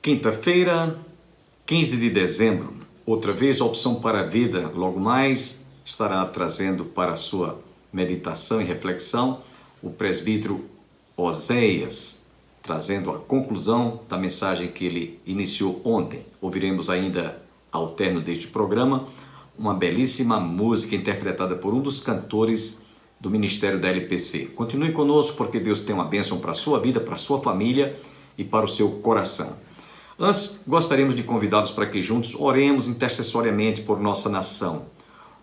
Quinta-feira, 15 de dezembro. Outra vez a opção para a vida, logo mais, estará trazendo para a sua meditação e reflexão o presbítero Oséias, trazendo a conclusão da mensagem que ele iniciou ontem. Ouviremos ainda, ao término deste programa, uma belíssima música interpretada por um dos cantores do Ministério da LPC. Continue conosco, porque Deus tem uma bênção para a sua vida, para a sua família e para o seu coração. Antes, gostaríamos de convidá-los para que juntos oremos intercessoriamente por nossa nação.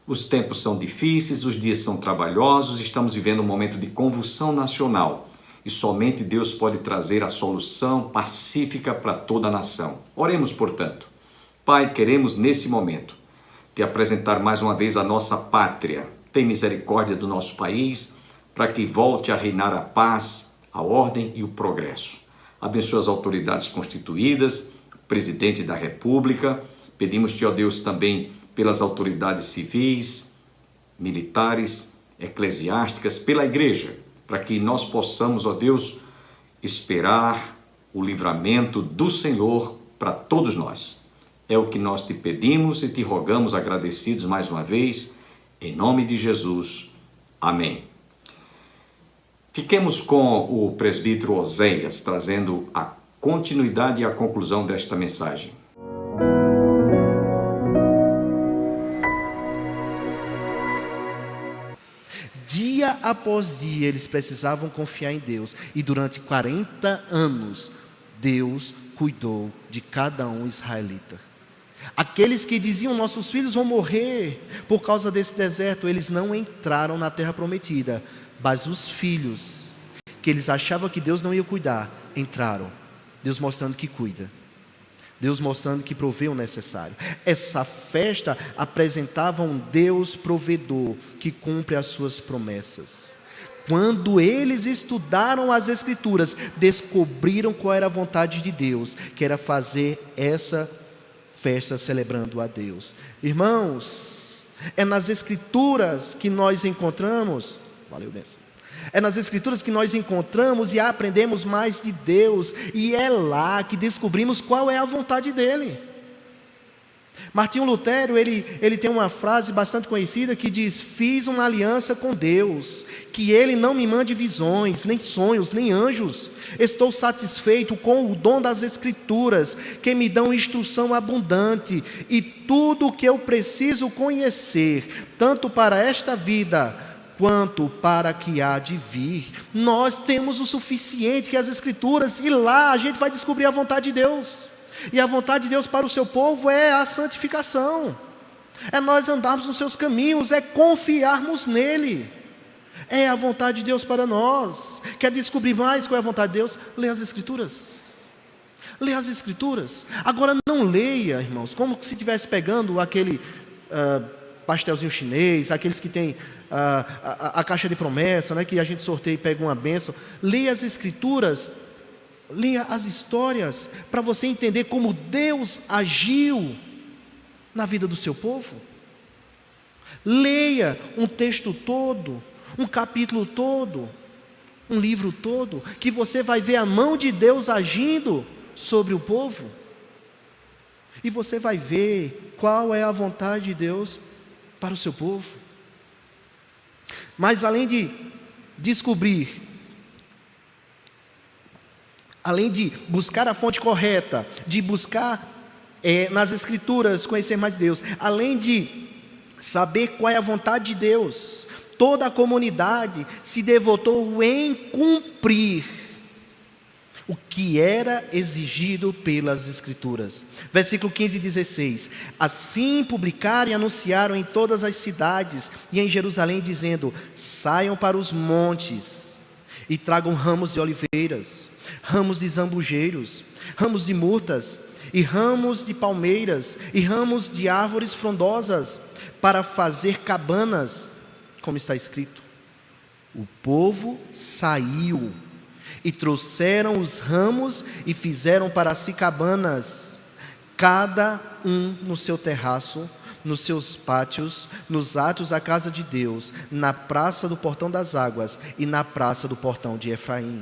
Os tempos são difíceis, os dias são trabalhosos, estamos vivendo um momento de convulsão nacional e somente Deus pode trazer a solução pacífica para toda a nação. Oremos, portanto. Pai, queremos nesse momento te apresentar mais uma vez a nossa pátria. Tem misericórdia do nosso país para que volte a reinar a paz, a ordem e o progresso. Abençoa as autoridades constituídas, o presidente da República. Pedimos-te, ó Deus, também pelas autoridades civis, militares, eclesiásticas, pela igreja, para que nós possamos, ó Deus, esperar o livramento do Senhor para todos nós. É o que nós te pedimos e te rogamos agradecidos mais uma vez, em nome de Jesus. Amém. Fiquemos com o presbítero Oséias, trazendo a continuidade e a conclusão desta mensagem. Dia após dia eles precisavam confiar em Deus. E durante 40 anos, Deus cuidou de cada um israelita. Aqueles que diziam, nossos filhos vão morrer por causa desse deserto, eles não entraram na terra prometida. Mas os filhos, que eles achavam que Deus não ia cuidar, entraram. Deus mostrando que cuida. Deus mostrando que provê o necessário. Essa festa apresentava um Deus provedor que cumpre as suas promessas. Quando eles estudaram as Escrituras, descobriram qual era a vontade de Deus, que era fazer essa festa celebrando a Deus. Irmãos, é nas Escrituras que nós encontramos, valeu, benção. É nas Escrituras que nós encontramos e aprendemos mais de Deus, e é lá que descobrimos qual é a vontade dEle. Martinho Lutero, ele tem uma frase bastante conhecida que diz: fiz uma aliança com Deus, que Ele não me mande visões, nem sonhos, nem anjos. Estou satisfeito com o dom das Escrituras, que me dão instrução abundante, e tudo o que eu preciso conhecer, tanto para esta vida, quanto para que há de vir. Nós temos o suficiente, que as Escrituras, e lá a gente vai descobrir a vontade de Deus. E a vontade de Deus para o seu povo é a santificação, é nós andarmos nos seus caminhos, é confiarmos nele. É a vontade de Deus para nós. Quer descobrir mais qual é a vontade de Deus? Leia as Escrituras. Leia as Escrituras. Agora não leia, irmãos, como se estivesse pegando aquele pastelzinho chinês, aqueles que tem a caixa de promessa, né, que a gente sorteia e pega uma bênção. Leia as Escrituras, leia as histórias, para você entender como Deus agiu na vida do seu povo. Leia um texto todo, um capítulo todo, um livro todo, que você vai ver a mão de Deus agindo sobre o povo, e você vai ver qual é a vontade de Deus para o seu povo. Mas além de descobrir, além de buscar a fonte correta, de buscar nas Escrituras conhecer mais Deus, além de saber qual é a vontade de Deus, toda a comunidade se devotou em cumprir o que era exigido pelas Escrituras. Versículo 15 e 16. Assim publicaram e anunciaram em todas as cidades e em Jerusalém, dizendo: saiam para os montes e tragam ramos de oliveiras, ramos de zambujeiros, ramos de murtas, e ramos de palmeiras, e ramos de árvores frondosas, para fazer cabanas, como está escrito. O povo saiu e trouxeram os ramos e fizeram para si cabanas, cada um no seu terraço, nos seus pátios, nos átrios da casa de Deus, na praça do portão das águas e na praça do portão de Efraim.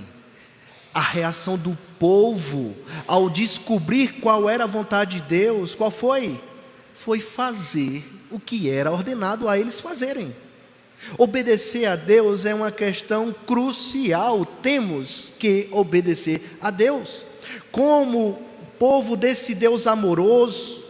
A reação do povo ao descobrir qual era a vontade de Deus, qual foi? Foi fazer o que era ordenado a eles fazerem. Obedecer a Deus é uma questão crucial, temos que obedecer a Deus. Como o povo desse Deus amoroso,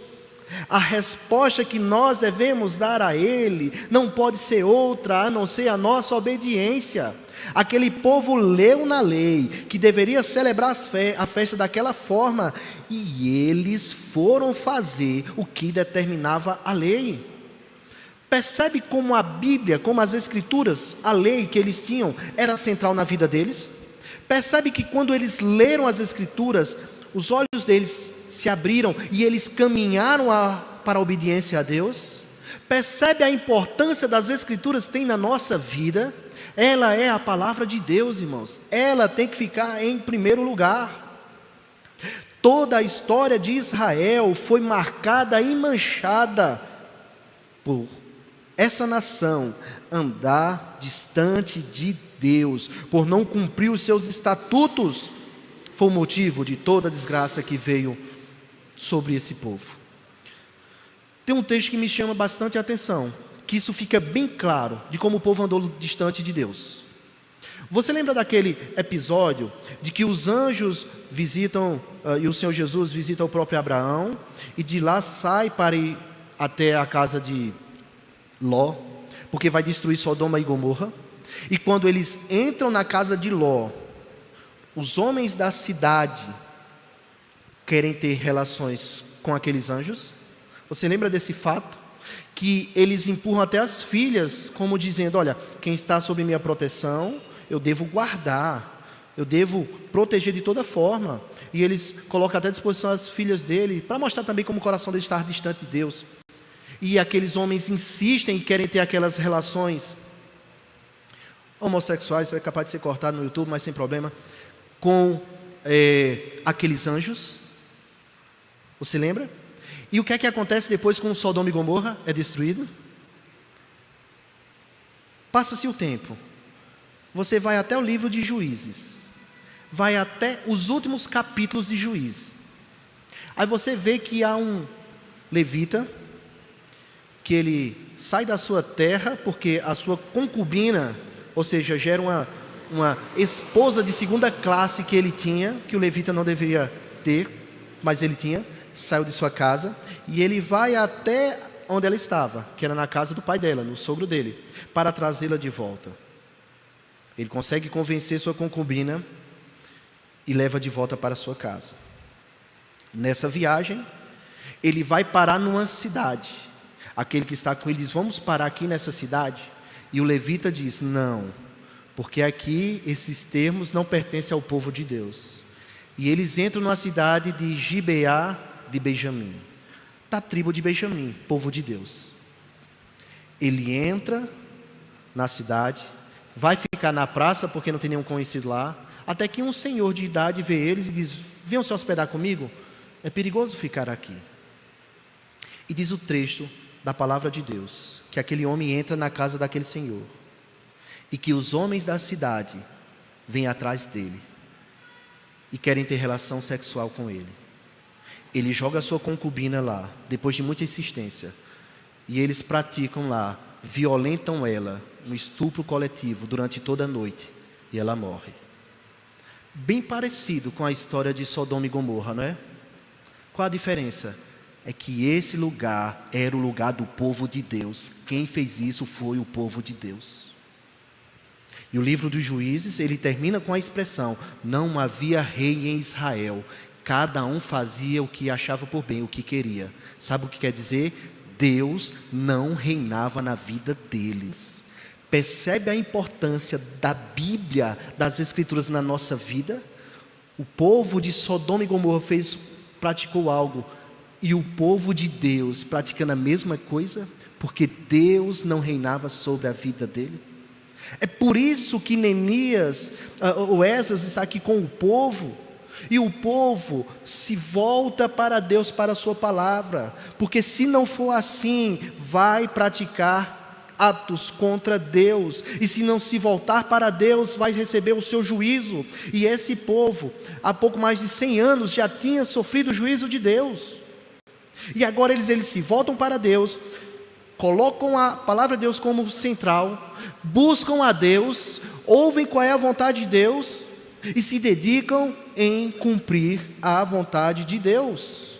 a resposta que nós devemos dar a Ele não pode ser outra a não ser a nossa obediência. Aquele povo leu na lei que deveria celebrar a festa daquela forma, e eles foram fazer o que determinava a lei. Percebe como a Bíblia, como as Escrituras, a lei que eles tinham, era central na vida deles? Percebe que quando eles leram as Escrituras, os olhos deles se abriram e eles caminharam para a obediência a Deus? Percebe a importância das Escrituras tem na nossa vida? Ela é a palavra de Deus, irmãos. Ela tem que ficar em primeiro lugar. Toda a história de Israel foi marcada e manchada por essa nação andar distante de Deus, por não cumprir os seus estatutos. Foi o motivo de toda a desgraça que veio sobre esse povo. Tem um texto que me chama bastante a atenção, que isso fica bem claro de como o povo andou distante de Deus. Você lembra daquele episódio de que os anjos visitam, e o Senhor Jesus visita o próprio Abraão, e de lá sai para ir até a casa de Ló, porque vai destruir Sodoma e Gomorra? E quando eles entram na casa de Ló, os homens da cidade querem ter relações com aqueles anjos. Você lembra desse fato? Que eles empurram até as filhas, como dizendo: olha, quem está sob minha proteção, eu devo guardar, eu devo proteger de toda forma. E eles colocam até à disposição as filhas dele, para mostrar também como o coração dele está distante de Deus. E aqueles homens insistem e querem ter aquelas relações homossexuais, isso é capaz de ser cortado no YouTube, mas sem problema, com aqueles anjos. Você lembra? E o que é que acontece depois com Sodoma e Gomorra? É destruído? Passa-se o tempo. Você vai até o livro de Juízes. Vai até os últimos capítulos de Juízes. Aí você vê que há um levita, que ele sai da sua terra, porque a sua concubina, ou seja, já era uma esposa de segunda classe que ele tinha, que o levita não deveria ter, mas ele tinha. Saiu de sua casa e ele vai até onde ela estava, que era na casa do pai dela, no sogro dele, para trazê-la de volta. Ele consegue convencer sua concubina e leva de volta para sua casa. Nessa viagem, ele vai parar numa cidade. Aquele que está com ele diz: vamos parar aqui nessa cidade? E o levita diz: não, porque aqui esses termos não pertencem ao povo de Deus. E eles entram na cidade de Gibeá de Benjamim, da tribo de Benjamim, povo de Deus. Ele entra na cidade, vai ficar na praça porque não tem nenhum conhecido lá, até que um senhor de idade vê eles e diz: venham se hospedar comigo, é perigoso ficar aqui. E diz o trecho da palavra de Deus, que aquele homem entra na casa daquele senhor, e que os homens da cidade vêm atrás dele e querem ter relação sexual com ele. Ele joga a sua concubina lá, depois de muita insistência, e eles praticam lá, violentam ela, um estupro coletivo durante toda a noite, e ela morre. Bem parecido com a história de Sodoma e Gomorra, não é? Qual a diferença? É que esse lugar era o lugar do povo de Deus. Quem fez isso foi o povo de Deus. E o livro dos Juízes, ele termina com a expressão: não havia rei em Israel. Cada um fazia o que achava por bem, o que queria. Sabe o que quer dizer? Deus não reinava na vida deles. Percebe a importância da Bíblia, das Escrituras na nossa vida? O povo de Sodoma e Gomorra praticou algo, e o povo de Deus praticando a mesma coisa, porque Deus não reinava sobre a vida dele. É por isso que Neemias, o Esdras está aqui com o povo, e o povo se volta para Deus, para a sua palavra, porque se não for assim, vai praticar atos contra Deus, e se não se voltar para Deus, vai receber o seu juízo. E esse povo, há pouco mais de 100 anos, já tinha sofrido o juízo de Deus, e agora eles se voltam para Deus, colocam a palavra de Deus como central, buscam a Deus, ouvem qual é a vontade de Deus, e se dedicam em cumprir a vontade de Deus.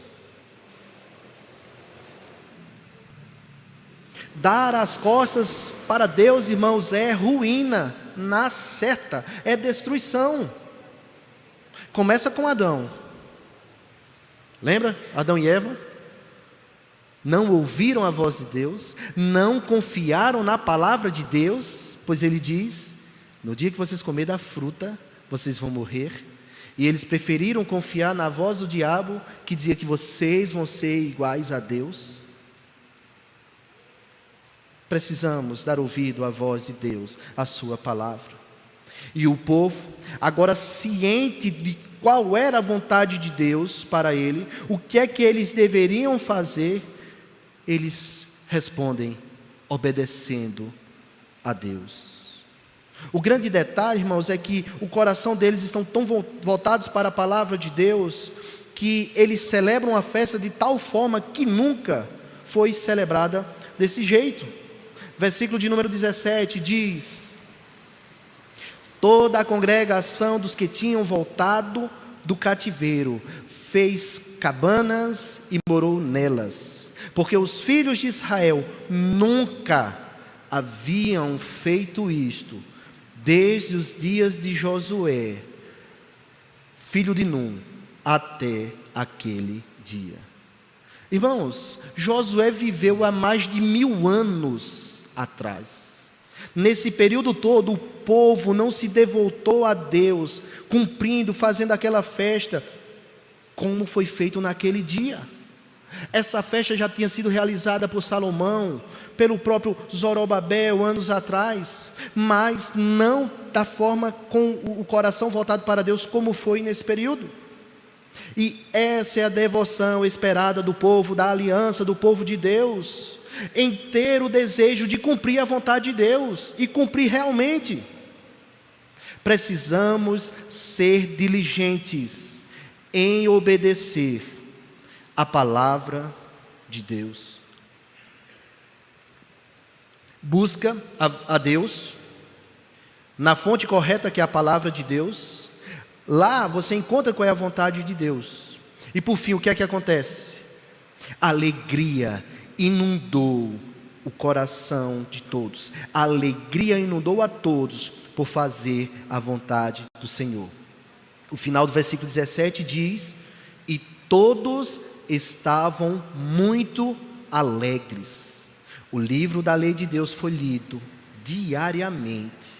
Dar as costas para Deus, irmãos, é ruína, na certa, é destruição. Começa com Adão. Lembra? Adão e Eva não ouviram a voz de Deus, não confiaram na palavra de Deus, pois ele diz: no dia que vocês comerem da fruta, vocês vão morrer. E eles preferiram confiar na voz do diabo, que dizia que vocês vão ser iguais a Deus. Precisamos dar ouvido à voz de Deus, à sua palavra. E o povo, agora ciente de qual era a vontade de Deus para ele, o que é que eles deveriam fazer, eles respondem obedecendo a Deus. O grande detalhe, irmãos, é que o coração deles estão tão voltados para a palavra de Deus, que eles celebram a festa de tal forma que nunca foi celebrada desse jeito. Versículo de número 17 diz: toda a congregação dos que tinham voltado do cativeiro fez cabanas e morou nelas, porque os filhos de Israel nunca haviam feito isto, desde os dias de Josué, filho de Num, até aquele dia. Irmãos, Josué viveu há mais de 1000 anos atrás. Nesse período todo, o povo não se devotou a Deus, cumprindo, fazendo aquela festa, como foi feito naquele dia. Essa festa já tinha sido realizada por Salomão, pelo próprio Zorobabel, anos atrás, mas não da forma com o coração voltado para Deus, como foi nesse período. E essa é a devoção esperada do povo, da aliança do povo de Deus, em ter o desejo de cumprir a vontade de Deus, e cumprir realmente. Precisamos ser diligentes em obedecer a palavra de Deus. Busca a Deus na fonte correta, que é a palavra de Deus. Lá você encontra qual é a vontade de Deus. E por fim, o que é que acontece? A alegria inundou o coração de todos. A alegria inundou a todos por fazer a vontade do Senhor. O final do versículo 17 diz: e todos estavam muito alegres. O livro da lei de Deus foi lido diariamente,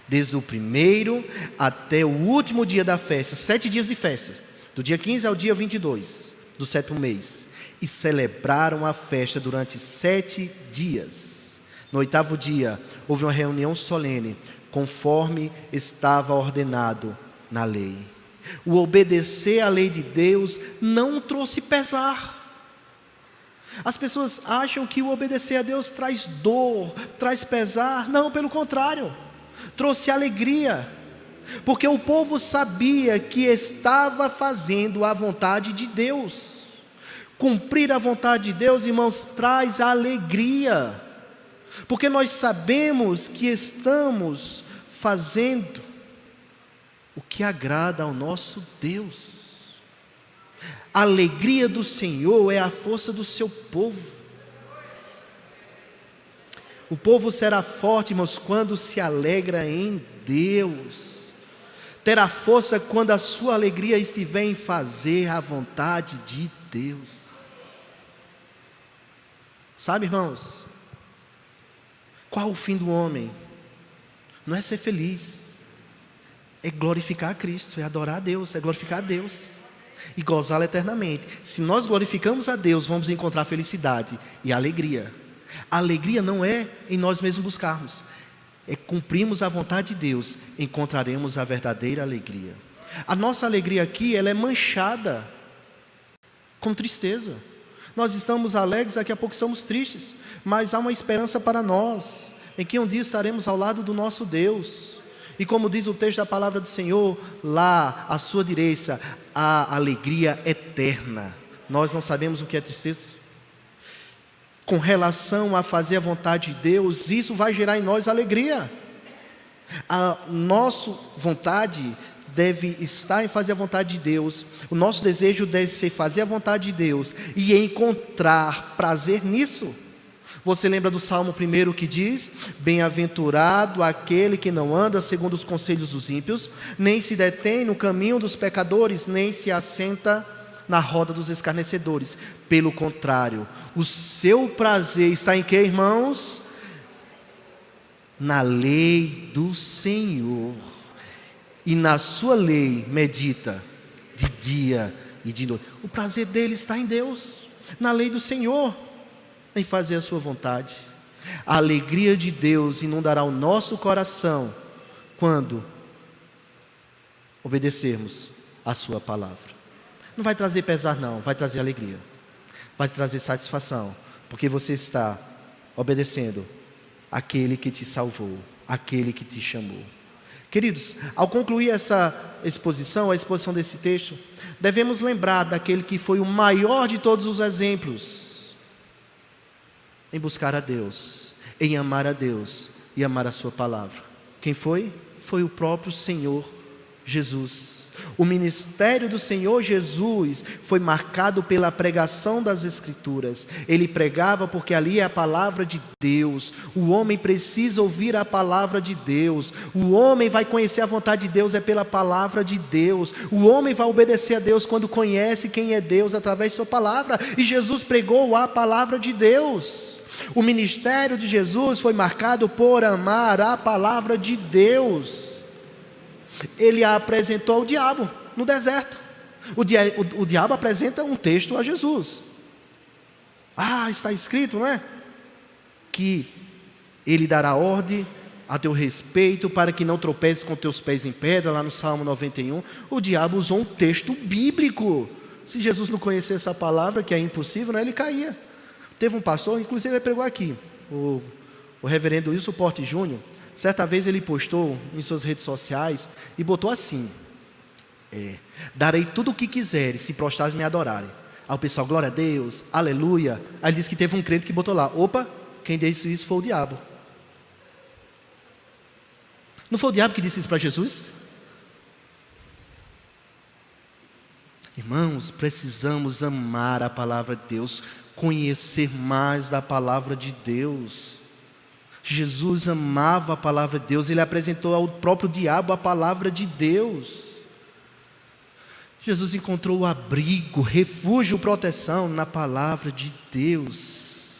desde o primeiro até o último dia da festa, 7 dias de festa, do dia 15 ao dia 22 do 7º mês, e celebraram a festa durante 7 dias. No 8º dia, houve uma reunião solene, conforme estava ordenado na lei. O obedecer à lei de Deus não trouxe pesar. As pessoas acham que o obedecer a Deus traz dor, traz pesar. Não, pelo contrário, trouxe alegria, porque o povo sabia que estava fazendo a vontade de Deus. Cumprir a vontade de Deus, irmãos, traz alegria, porque nós sabemos que estamos fazendo o que agrada ao nosso Deus. A alegria do Senhor é a força do seu povo. O povo será forte, irmãos, quando se alegra em Deus. Terá força quando a sua alegria estiver em fazer a vontade de Deus. Sabe, irmãos, qual o fim do homem? Não é ser feliz, é glorificar a Cristo, é adorar a Deus, é glorificar a Deus e gozá-lo eternamente. Se nós glorificamos a Deus, vamos encontrar felicidade e alegria. A alegria não é em nós mesmos buscarmos, é cumprirmos a vontade de Deus, encontraremos a verdadeira alegria. A nossa alegria aqui, ela é manchada com tristeza. Nós estamos alegres, daqui a pouco estamos tristes, mas há uma esperança para nós, em que um dia estaremos ao lado do nosso Deus. E como diz o texto da palavra do Senhor, lá à sua direita, há alegria eterna. Nós não sabemos o que é tristeza. Com relação a fazer a vontade de Deus, isso vai gerar em nós alegria. A nossa vontade deve estar em fazer a vontade de Deus. O nosso desejo deve ser fazer a vontade de Deus e encontrar prazer nisso. Você lembra do Salmo 1 que diz: bem-aventurado aquele que não anda segundo os conselhos dos ímpios, nem se detém no caminho dos pecadores, nem se assenta na roda dos escarnecedores. Pelo contrário, o seu prazer está em quê, irmãos? Na lei do Senhor. E na sua lei medita de dia e de noite. O prazer dele está em Deus, na lei do Senhor, em fazer a sua vontade. A alegria de Deus inundará o nosso coração quando obedecermos a sua palavra. Não vai trazer pesar não, vai trazer alegria, vai trazer satisfação, porque você está obedecendo aquele que te salvou, aquele que te chamou. Queridos, ao concluir essa exposição, a exposição desse texto, devemos lembrar daquele que foi o maior de todos os exemplos em buscar a Deus, em amar a Deus e amar a sua palavra. Quem foi? Foi o próprio Senhor Jesus. O ministério do Senhor Jesus foi marcado pela pregação das Escrituras. Ele pregava porque ali é a palavra de Deus. O homem precisa ouvir a palavra de Deus. O homem vai conhecer a vontade de Deus é pela palavra de Deus. O homem vai obedecer a Deus quando conhece quem é Deus através de sua palavra. E Jesus pregou a palavra de Deus. O ministério de Jesus foi marcado por amar a palavra de Deus. Ele a apresentou ao diabo no deserto. O diabo apresenta um texto a Jesus. Está escrito, não é? Que ele dará ordem a teu respeito para que não tropeces com teus pés em pedra, lá no Salmo 91. O diabo usou um texto bíblico. Se Jesus não conhecesse essa palavra, que é impossível, né, ele caía. Teve um pastor, inclusive ele pregou aqui, o reverendo Wilson Porte Júnior. Certa vez ele postou em suas redes sociais e botou assim: darei tudo o que quiseres se prostrares me adorarem. Aí o pessoal, glória a Deus, aleluia. Aí ele disse que teve um crente que botou lá: opa, quem disse isso foi o diabo. Não foi o diabo que disse isso para Jesus? Irmãos, precisamos amar a palavra de Deus, conhecer mais da palavra de Deus. Jesus amava a palavra de Deus, ele apresentou ao próprio diabo a palavra de Deus. Jesus encontrou abrigo, refúgio, proteção na palavra de Deus.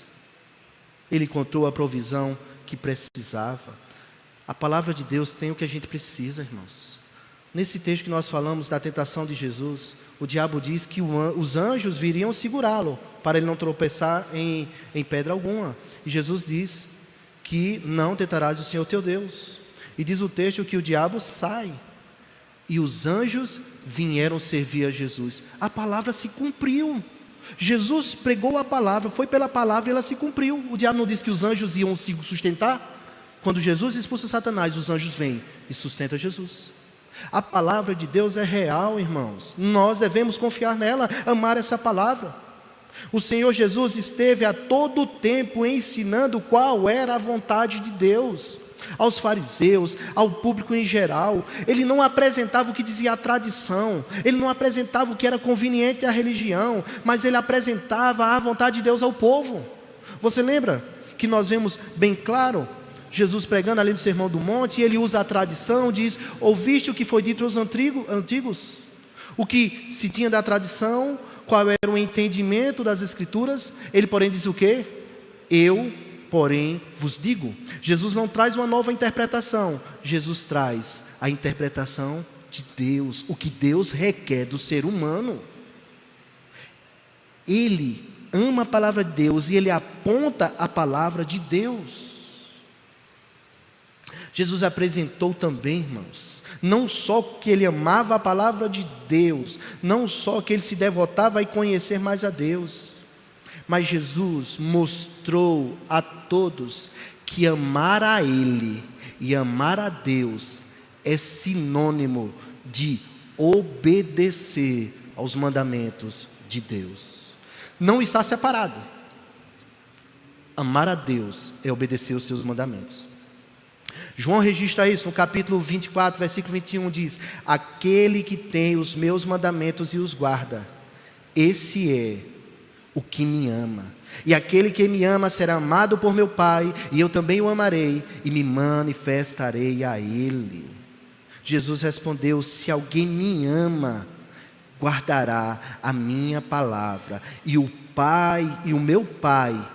Ele encontrou a provisão que precisava. A palavra de Deus tem o que a gente precisa, irmãos. Nesse texto que nós falamos da tentação de Jesus, o diabo diz que os anjos viriam segurá-lo, para ele não tropeçar em pedra alguma. E Jesus diz que não tentarás o Senhor teu Deus. E diz o texto que o diabo sai, e os anjos vieram servir a Jesus. A palavra se cumpriu. Jesus pregou a palavra, foi pela palavra e ela se cumpriu. O diabo não disse que os anjos iam se sustentar? Quando Jesus expulsa Satanás, os anjos vêm e sustentam Jesus. A palavra de Deus é real, irmãos. Nós devemos confiar nela, amar essa palavra. O Senhor Jesus esteve a todo tempo ensinando qual era a vontade de Deus aos fariseus, ao público em geral. Ele não apresentava o que dizia a tradição, ele não apresentava o que era conveniente à religião, mas ele apresentava a vontade de Deus ao povo. Você lembra que nós vemos bem claro Jesus pregando ali no Sermão do Monte, e ele usa a tradição, diz: ouviste o que foi dito aos antigos? O que se tinha da tradição, qual era o entendimento das Escrituras? Ele, porém, diz o quê? Eu, porém, vos digo. Jesus não traz uma nova interpretação, Jesus traz a interpretação de Deus, o que Deus requer do ser humano. Ele ama a palavra de Deus e ele aponta a palavra de Deus. Jesus apresentou também, irmãos, não só que ele amava a palavra de Deus, não só que ele se devotava a conhecer mais a Deus. Mas Jesus mostrou a todos que amar a Ele e amar a Deus é sinônimo de obedecer aos mandamentos de Deus. Não está separado. Amar a Deus é obedecer os seus mandamentos. João registra isso no capítulo 24, versículo 21, diz: aquele que tem os meus mandamentos e os guarda, esse é o que me ama. E aquele que me ama será amado por meu Pai, e eu também o amarei e me manifestarei a ele. Jesus respondeu: se alguém me ama, guardará a minha palavra, e o Pai, e o meu Pai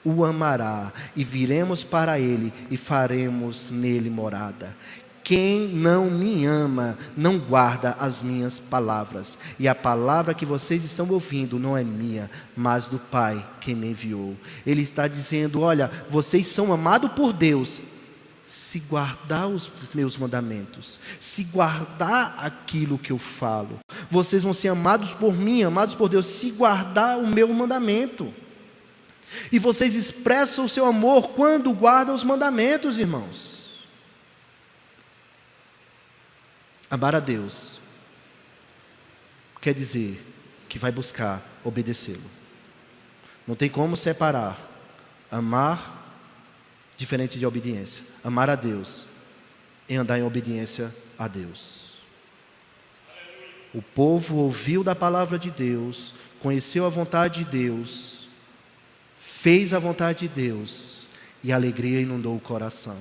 o amará, e viremos para ele e faremos nele morada. Quem não me ama não guarda as minhas palavras, e a palavra que vocês estão ouvindo não é minha, mas do Pai que me enviou. Ele está dizendo: olha, vocês são amados por Deus se guardar os meus mandamentos, se guardar aquilo que eu falo. Vocês vão ser amados por mim, amados por Deus, se guardar o meu mandamento. E vocês expressam o seu amor quando guardam os mandamentos, irmãos. Amar a Deus quer dizer que vai buscar obedecê-lo. Não tem como separar amar diferente de obediência. Amar a Deus é andar em obediência a Deus. O povo ouviu da palavra de Deus, conheceu a vontade de Deus, fez a vontade de Deus, e a alegria inundou o coração.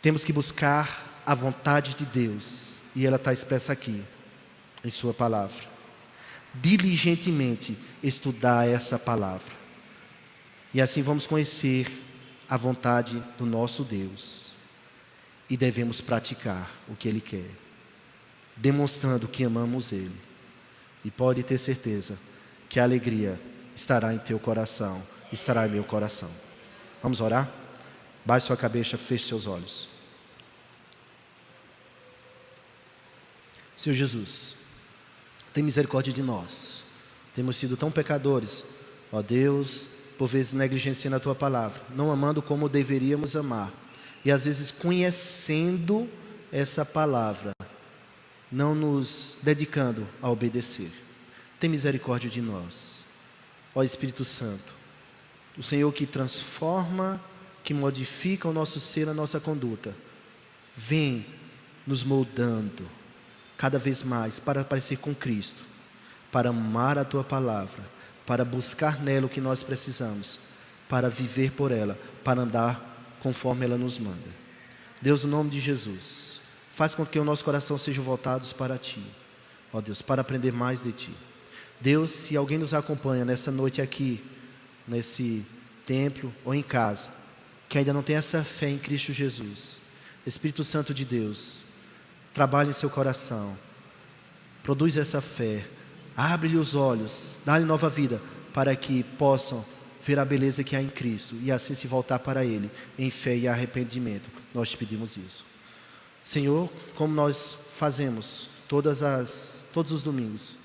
Temos que buscar a vontade de Deus, e ela está expressa aqui, em sua palavra. Diligentemente estudar essa palavra, e assim vamos conhecer a vontade do nosso Deus, e devemos praticar o que Ele quer, demonstrando que amamos Ele, e pode ter certeza que a alegria estará em teu coração, estará em meu coração. Vamos orar? Baixe sua cabeça, feche seus olhos. Senhor Jesus, tem misericórdia de nós. Temos sido tão pecadores, ó Deus, por vezes negligenciando a Tua palavra, não amando como deveríamos amar, e às vezes conhecendo essa palavra, não nos dedicando a obedecer. Tem misericórdia de nós, ó Espírito Santo, o Senhor que transforma, que modifica o nosso ser, a nossa conduta, vem nos moldando cada vez mais para parecer com Cristo, para amar a Tua palavra, para buscar nela o que nós precisamos, para viver por ela, para andar conforme ela nos manda. Deus, no nome de Jesus, faz com que o nosso coração seja voltados para Ti, ó Deus, para aprender mais de Ti. Deus, se alguém nos acompanha nessa noite aqui, nesse templo ou em casa, que ainda não tem essa fé em Cristo Jesus, Espírito Santo de Deus, trabalhe em seu coração, produz essa fé, abre-lhe os olhos, dá-lhe nova vida, para que possam ver a beleza que há em Cristo, e assim se voltar para Ele, em fé e arrependimento. Nós te pedimos isso. Senhor, como nós fazemos todos os domingos,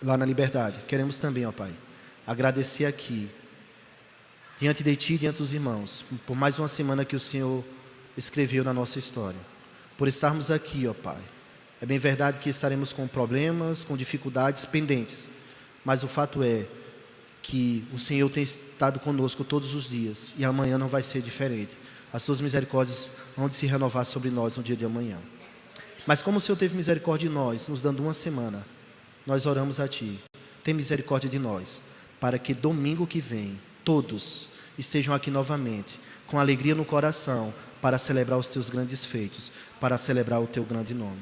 lá na Liberdade, queremos também, ó Pai, agradecer aqui, diante de Ti, diante dos irmãos, por mais uma semana que o Senhor escreveu na nossa história, por estarmos aqui, ó Pai. É bem verdade que estaremos com problemas, com dificuldades pendentes, mas o fato é que o Senhor tem estado conosco todos os dias, e amanhã não vai ser diferente. As Tuas misericórdias vão se renovar sobre nós no dia de amanhã. Mas como o Senhor teve misericórdia de nós, nos dando uma semana, nós oramos a Ti, tem misericórdia de nós, para que domingo que vem, todos estejam aqui novamente, com alegria no coração, para celebrar os Teus grandes feitos, para celebrar o Teu grande nome.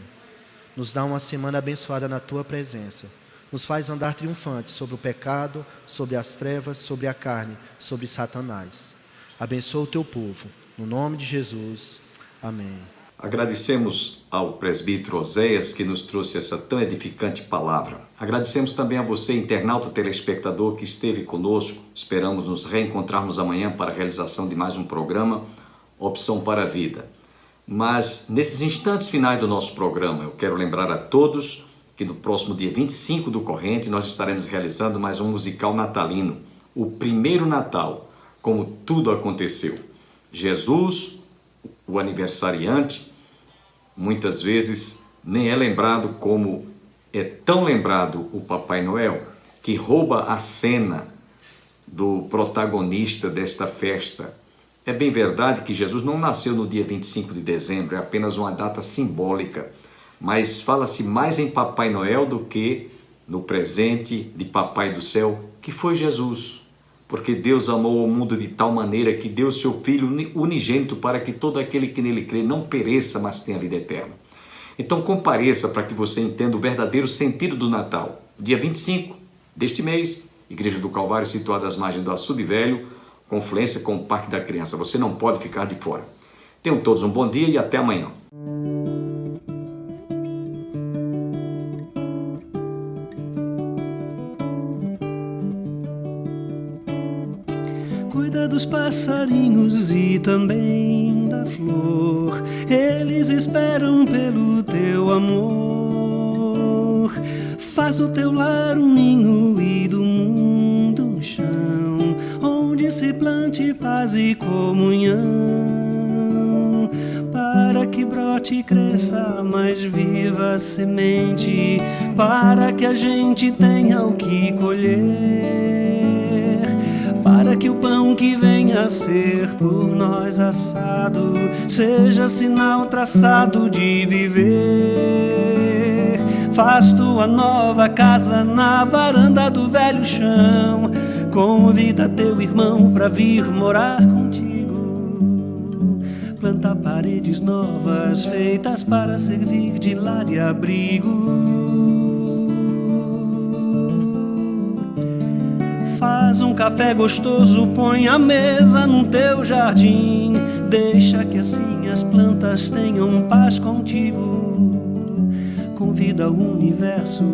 Nos dá uma semana abençoada na Tua presença, nos faz andar triunfante sobre o pecado, sobre as trevas, sobre a carne, sobre Satanás. Abençoa o Teu povo, no nome de Jesus, amém. Agradecemos ao presbítero Oséias que nos trouxe essa tão edificante palavra. Agradecemos também a você, internauta telespectador, que esteve conosco. Esperamos nos reencontrarmos amanhã para a realização de mais um programa, Opção para a Vida. Mas nesses instantes finais do nosso programa, eu quero lembrar a todos que no próximo dia 25 do corrente nós estaremos realizando mais um musical natalino, o primeiro Natal, como tudo aconteceu. Jesus, o aniversariante, muitas vezes nem é lembrado como é tão lembrado o Papai Noel, que rouba a cena do protagonista desta festa. É bem verdade que Jesus não nasceu no dia 25 de dezembro, é apenas uma data simbólica, mas fala-se mais em Papai Noel do que no presente de Papai do Céu, que foi Jesus. Porque Deus amou o mundo de tal maneira que deu seu Filho unigênito para que todo aquele que nele crê não pereça, mas tenha vida eterna. Então compareça para que você entenda o verdadeiro sentido do Natal. Dia 25 deste mês, Igreja do Calvário, situada às margens do Açude Velho, confluência com o Parque da Criança. Você não pode ficar de fora. Tenham todos um bom dia e até amanhã. Cuida dos passarinhos e também da flor. Eles esperam pelo teu amor. Faz do teu lar um ninho e do mundo um chão, onde se plante paz e comunhão, para que brote e cresça a mais viva semente, para que a gente tenha o que colher, para que o pão que venha a ser por nós assado seja sinal traçado de viver. Faz tua nova casa na varanda do velho chão, convida teu irmão pra vir morar contigo. Planta paredes novas feitas para servir de lar e abrigo. Faz um café gostoso, põe a mesa no teu jardim. Deixa que assim as plantas tenham paz contigo. Convida o universo,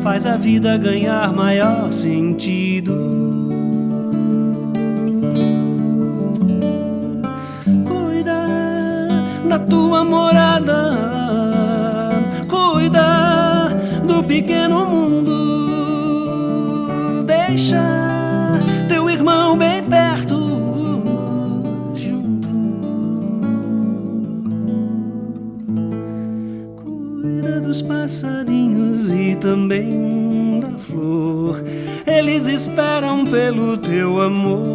faz a vida ganhar maior sentido. Cuida da tua morada, cuida do pequeno mundo. Deixa teu irmão bem perto, junto. Cuida dos passarinhos e também da flor. Eles esperam pelo teu amor.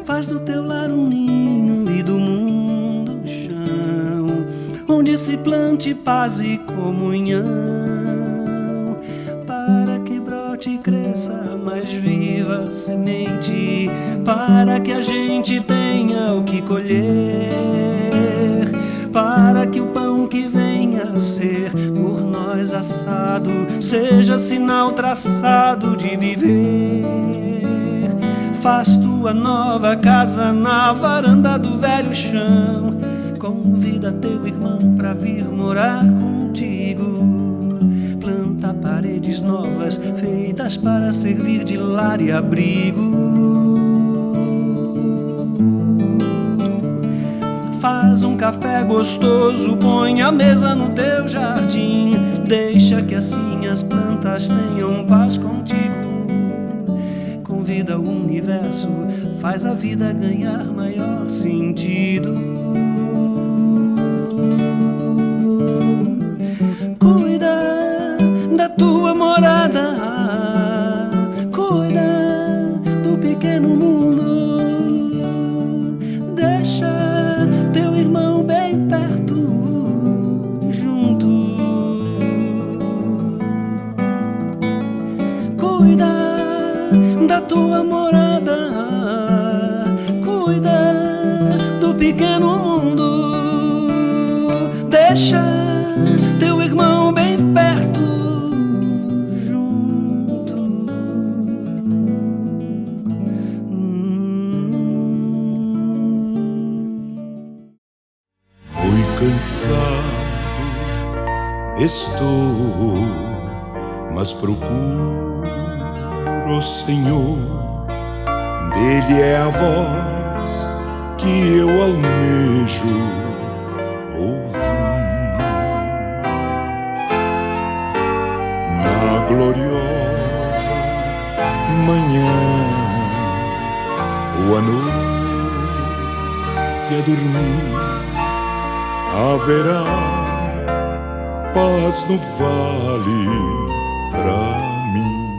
Faz do teu lar um ninho e do mundo um chão, onde se plante paz e comunhão, para que brote e cresça a mais viva semente, para que a gente tenha o que colher, para que o pão que venha a ser por nós assado seja sinal traçado de viver. Faz tua nova casa na varanda do velho chão, convida teu irmão pra vir morar contigo. Planta paredes novas feitas para servir de lar e abrigo. Faz um café gostoso, põe a mesa no teu jardim. Deixa que assim as plantas tenham paz contigo. Convida o universo, faz a vida ganhar maior sentido. Cuida da tua morada, cuida do pequeno mundo. Deixa teu irmão bem perto, junto. Cuida da tua morada, cuida do pequeno mundo. Deixa teu irmão bem perto, junto. Muy cansado estou, mas procuro, Senhor. Dele é a voz que eu almejo ouvir. gloriosa manhã, ou a noite a dormir, haverá paz no vale pra mim.